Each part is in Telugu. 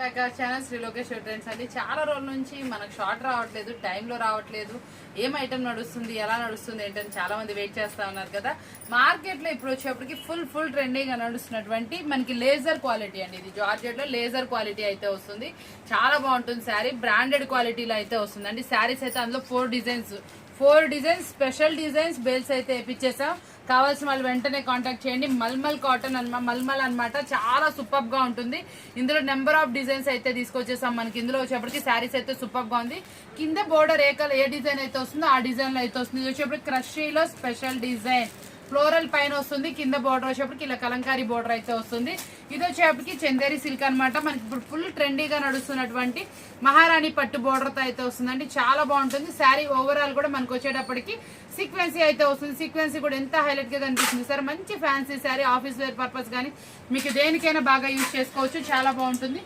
Mega channel Shri Lokesh trends అండి. చాలా రోజుల నుంచి మనకు షార్ట్ రావట్లేదు, టైంలో రావట్లేదు. ఏం ఐటమ్ నడుస్తుంది, ఎలా నడుస్తుంది ఏంటని చాలా మంది వెయిట్ చేస్తా ఉన్నారు కదా. మార్కెట్ లో ఇప్పుడు వచ్చేప్పటికి ఫుల్ ట్రెండింగ్ గా నడుస్తున్నటువంటి మనకి లేజర్ క్వాలిటీ అండి. ఇది జార్జెట్ లో లేజర్ క్వాలిటీ అయితే వస్తుంది. చాలా బాగుంటుంది శారీ, బ్రాండెడ్ క్వాలిటీలో అయితే వస్తుంది అండి. శారీస్ అయితే అందులో 4 డిజైన్స్ స్పెషల్ డిజైన్స్ బేల్స్ అయితే వేపించేసాం. కావాల్సిన వాళ్ళు వెంటనే కాంటాక్ట్ చేయండి. మల్మల్ కాటన్ మల్మల్ అనమాట, చాలా సూపర్ గా ఉంటుంది. ఇందులో నెంబర్ ఆఫ్ డిజైన్స్ అయితే తీసుకొచ్చేసాం. మనకి ఇందులో వచ్చేప్పటికి శారీస్ అయితే సూపర్ గా ఉంది. కింద బోర్డర్ ఏ డిజైన్ అయితే వస్తుందో ఆ డిజైన్ లో అయితే వస్తుంది. వచ్చేప్పటికి క్రషీలో స్పెషల్ డిజైన్ ఫ్లోరల్ పైన వస్తుంది. కింద బోర్డర్ వచ్చేప్పటికి ఇలా కలంకారీ బోర్డర్ అయితే వస్తుంది. ఇది వచ్చేప్పటికి చందేరి సిల్క్ అనమాట. మనకి ఇప్పుడు ఫుల్ ట్రెండీగా నడుస్తున్నటువంటి మహారాణి పట్టు బోర్డర్ తో అయితే వస్తుందండి. చాలా బాగుంటుంది. శారీ ఓవరాల్ కూడా మనకు వచ్చేటప్పటికి సీక్వెన్సీ అయితే వస్తుంది. సీక్వెన్సీ కూడా ఎంత హైలైట్ గా కనిపిస్తుంది సార్. మంచి fancy sari, office wear purpose కానీ మీకు దేనికైనా బాగా యూజ్ చేసుకోవచ్చు. చాలా బాగుంటుంది.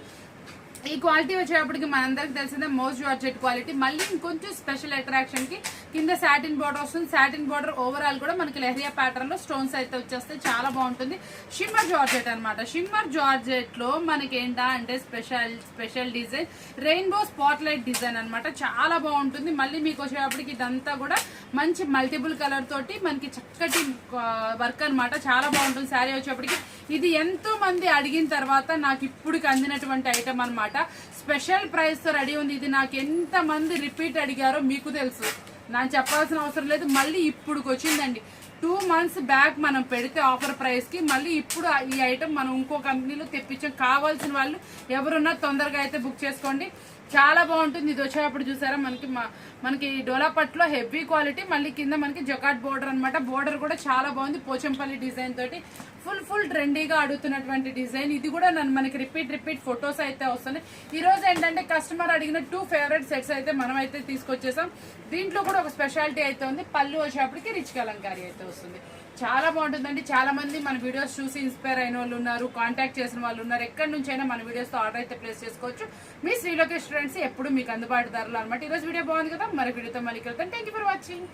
ఈ క్వాలిటీ వచ్చేటప్పటికి మనందరికి తెలిసిందే మోస్ట్ జార్జెట్ క్వాలిటీ. మళ్ళీ ఇంకొంచెం స్పెషల్ అట్రాక్షన్ కి కింద సాటిన్ బోర్డర్ వస్తుంది. సాటిన్ బోర్డర్ ఓవరాల్ కూడా మనకి లెహరియా ప్యాటర్న్ లో స్టోన్స్ అయితే వచ్చేస్తాయి. చాలా బాగుంటుంది. షిమ్మర్ జార్జెట్ అనమాట. షిమ్మర్ జార్జెట్ లో మనకి ఏంటా అంటే special design rainbow spot light design అనమాట. చాలా బాగుంటుంది. మళ్ళీ మీకు వచ్చేటప్పటికి ఇదంతా కూడా మంచి మల్టిపుల్ కలర్ తోటి మనకి చక్కటి వర్క్ అనమాట. చాలా బాగుంటుంది. శారీ వచ్చేప్పటికి ఇది ఎంతో మంది అడిగిన తర్వాత నాకు ఇప్పుడు అందినటువంటి ఐటమ్ అనమాట. స్పెషల్ ప్రైస్ తో రెడీ ఉంది. ఇది నాకు ఎంత మంది రిపీట్ అడిగారో మీకు తెలుసు, నాకు చెప్పాల్సిన అవసరం లేదు. మళ్ళీ ఇప్పుడు వచ్చిందండి. 2 months బ్యాక్ మనం పెడితే ఆఫర్ ప్రైస్ కి మళ్ళీ ఇప్పుడు ఈ ఐటమ్ మనం ఇంకో కంపెనీలో తెప్పించాం. కావాల్సిన వాళ్ళు ఎవరున్నా తొందరగా అయితే బుక్ చేసుకోండి. చాలా బాగుంటుంది. ఇది వచ్చేటప్పుడు చూసారా మనకి డోలా పట్లో హెవీ క్వాలిటీ. మళ్ళీ కింద మనకి జకాట్ బోర్డర్ అనమాట. బోర్డర్ కూడా చాలా బాగుంది. పోచంపల్లి డిజైన్ తోటి ఫుల్ ట్రెండీగా అడుగుతున్నటువంటి డిజైన్. ఇది కూడా మనకి రిపీట్ ఫొటోస్ అయితే వస్తున్నాయి. ఈ రోజు ఏంటంటే కస్టమర్ అడిగిన 2 ఫేవరెట్ సెట్స్ అయితే మనం అయితే తీసుకొచ్చేసాం. దీంట్లో కూడా ఒక స్పెషాలిటీ అయితే ఉంది. పళ్ళు వచ్చేప్పటికి రిచ్ కలంకారీ అయితే వస్తుంది. చాలా బాగుంటుందండి. చాలా మంది మన వీడియోస్ చూసి ఇన్స్పైర్ అయిన వాళ్ళు ఉన్నారు, కాంటాక్ట్ చేసిన వాళ్ళు ఉన్నారు. ఎక్కడి నుంచి అయినా మన వీడియోస్ తో ఆర్డర్ అయితే ప్లేస్ చేసుకోవచ్చు. మీ శ్రీ లోకేష్ ఫ్రెండ్స్ ఎప్పుడు మీకు అందుబాటు ధరలు అనమాట. ఈ రోజు వీడియో బాగుంది కదా. మరి వీడియోతో మళ్ళీ కలుద్దాం. Thank you for watching.